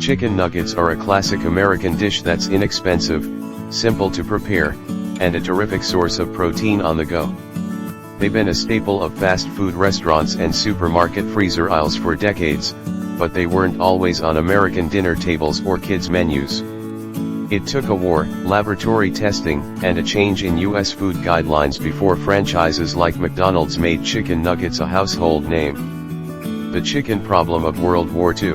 Chicken nuggets are a classic American dish that's inexpensive, simple to prepare, and a terrific source of protein on the go. They've been a staple of fast food restaurants and supermarket freezer aisles for decades, but they weren't always on American dinner tables or kids' menus. It took a war, laboratory testing, and a change in U.S. food guidelines before franchises like McDonald's made chicken nuggets a household name. The chicken problem of World War II.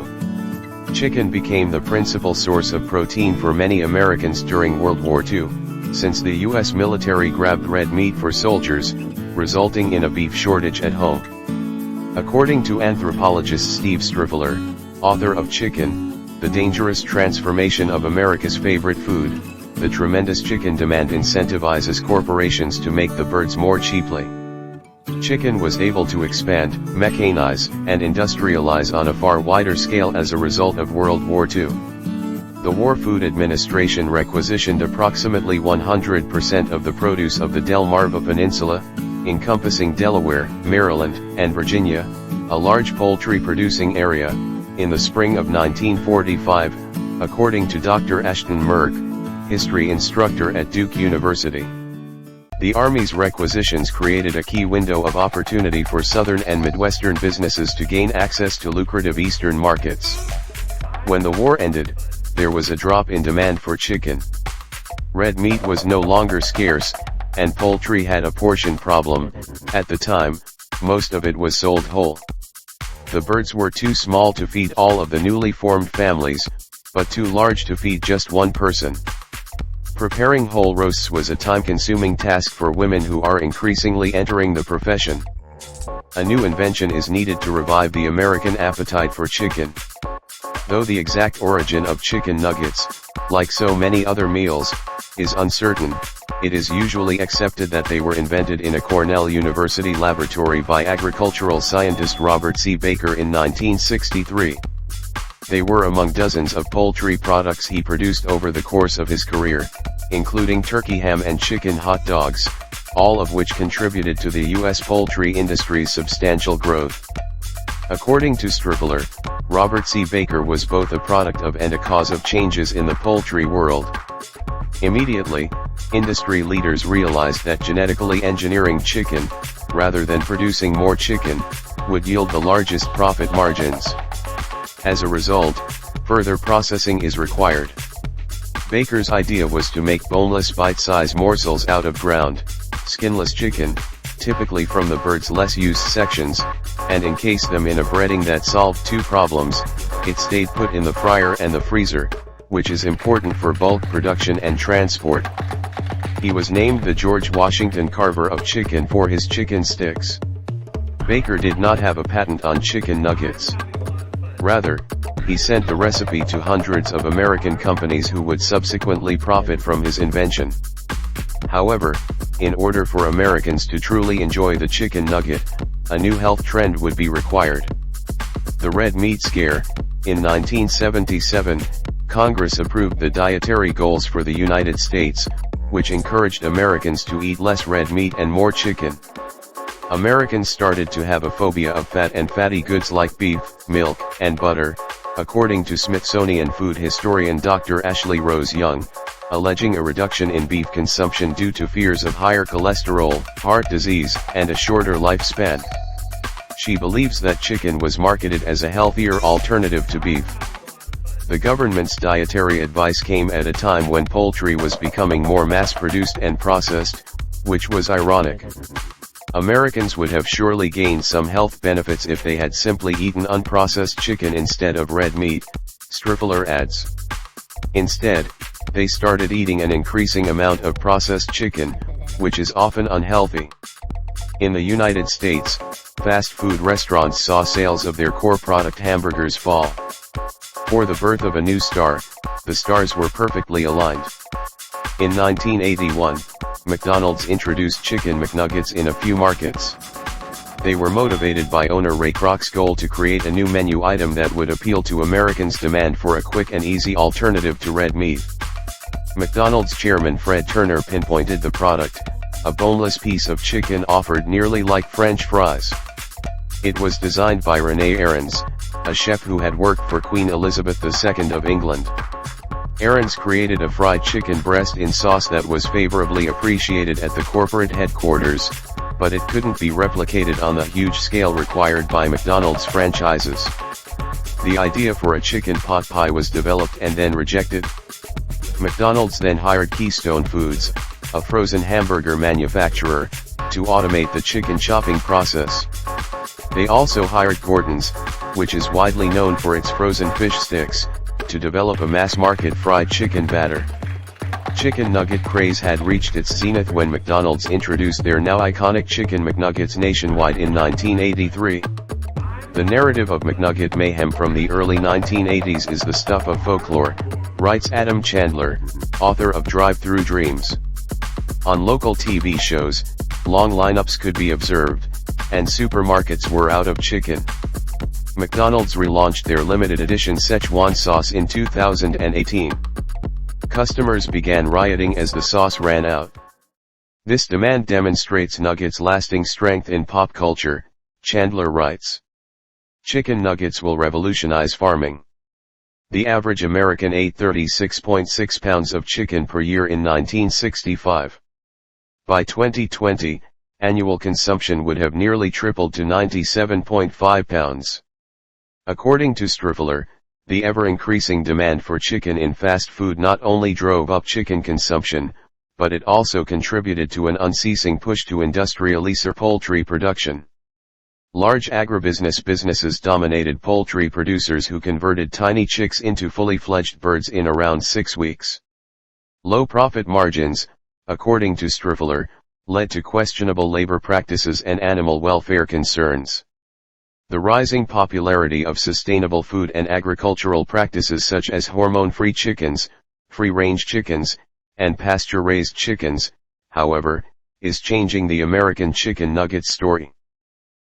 Chicken became the principal source of protein for many Americans during World War II, since the U.S. military grabbed red meat for soldiers, resulting in a beef shortage at home. According to anthropologist Steve Striffler, author of Chicken: The Dangerous Transformation of America's Favorite Food, the tremendous chicken demand incentivizes corporations to make the birds more cheaply. Chicken was able to expand, mechanize, and industrialize on a far wider scale as a result of World War II. The War Food Administration requisitioned approximately 100% of the produce of the Delmarva Peninsula, encompassing Delaware, Maryland, and Virginia, a large poultry-producing area, in the spring of 1945, according to Dr. Ashton Merck, history instructor at Duke University. The Army's requisitions created a key window of opportunity for Southern and Midwestern businesses to gain access to lucrative Eastern markets. When the war ended, there was a drop in demand for chicken. Red meat was no longer scarce, and poultry had a portion problem. At the time, most of it was sold whole. The birds were too small to feed all of the newly formed families, but too large to feed just one person. Preparing whole roasts was a time-consuming task for women who are increasingly entering the profession. A new invention is needed to revive the American appetite for chicken. Though the exact origin of chicken nuggets, like so many other meals, is uncertain, it is usually accepted that they were invented in a Cornell University laboratory by agricultural scientist Robert C. Baker in 1963. They were among dozens of poultry products he produced over the course of his career, including turkey ham and chicken hot dogs, all of which contributed to the U.S. poultry industry's substantial growth. According to Striffler, Robert C. Baker was both a product of and a cause of changes in the poultry world. Immediately, industry leaders realized that genetically engineering chicken, rather than producing more chicken, would yield the largest profit margins. As a result, further processing is required. Baker's idea was to make boneless bite-sized morsels out of ground, skinless chicken, typically from the bird's less used sections, and encase them in a breading that solved two problems: it stayed put in the fryer and the freezer, which is important for bulk production and transport. He was named the George Washington Carver of chicken for his chicken sticks. Baker did not have a patent on chicken nuggets. Rather, he sent the recipe to hundreds of American companies who would subsequently profit from his invention. However, in order for Americans to truly enjoy the chicken nugget, a new health trend would be required. The red meat scare. In 1977, Congress approved the dietary goals for the United States, which encouraged Americans to eat less red meat and more chicken. Americans started to have a phobia of fat and fatty goods like beef, milk, and butter, according to Smithsonian food historian Dr. Ashley Rose Young, alleging a reduction in beef consumption due to fears of higher cholesterol, heart disease, and a shorter lifespan. She believes that chicken was marketed as a healthier alternative to beef. The government's dietary advice came at a time when poultry was becoming more mass-produced and processed, which was ironic. Americans would have surely gained some health benefits if they had simply eaten unprocessed chicken instead of red meat, Striffler adds. Instead, they started eating an increasing amount of processed chicken, which is often unhealthy. In the United States, fast food restaurants saw sales of their core product hamburgers fall. For the birth of a new star, the stars were perfectly aligned. In 1981, McDonald's introduced Chicken McNuggets in a few markets. They were motivated by owner Ray Kroc's goal to create a new menu item that would appeal to Americans' demand for a quick and easy alternative to red meat. McDonald's chairman Fred Turner pinpointed the product: a boneless piece of chicken offered nearly like French fries. It was designed by René Arends, a chef who had worked for Queen Elizabeth II of England. Aarons created a fried chicken breast in sauce that was favorably appreciated at the corporate headquarters, but it couldn't be replicated on the huge scale required by McDonald's franchises. The idea for a chicken pot pie was developed and then rejected. McDonald's then hired Keystone Foods, a frozen hamburger manufacturer, to automate the chicken chopping process. They also hired Gordon's, which is widely known for its frozen fish sticks, to develop a mass-market fried chicken batter. Chicken nugget craze had reached its zenith when McDonald's introduced their now iconic Chicken McNuggets nationwide in 1983. The narrative of McNugget mayhem from the early 1980s is the stuff of folklore, writes Adam Chandler, author of Drive-Thru Dreams. On local TV shows, long lineups could be observed, and supermarkets were out of chicken. McDonald's relaunched their limited edition Szechuan sauce in 2018. Customers began rioting as the sauce ran out. This demand demonstrates nuggets' lasting strength in pop culture, Chandler writes. Chicken nuggets will revolutionize farming. The average American ate 36.6 pounds of chicken per year in 1965. By 2020, annual consumption would have nearly tripled to 97.5 pounds. According to Strifler, the ever-increasing demand for chicken in fast food not only drove up chicken consumption, but it also contributed to an unceasing push to industrialize poultry production. Large agribusiness businesses dominated poultry producers who converted tiny chicks into fully fledged birds in around 6 weeks. Low profit margins, according to Strifler, led to questionable labor practices and animal welfare concerns. The rising popularity of sustainable food and agricultural practices such as hormone-free chickens, free-range chickens, and pasture-raised chickens, however, is changing the American chicken nugget story.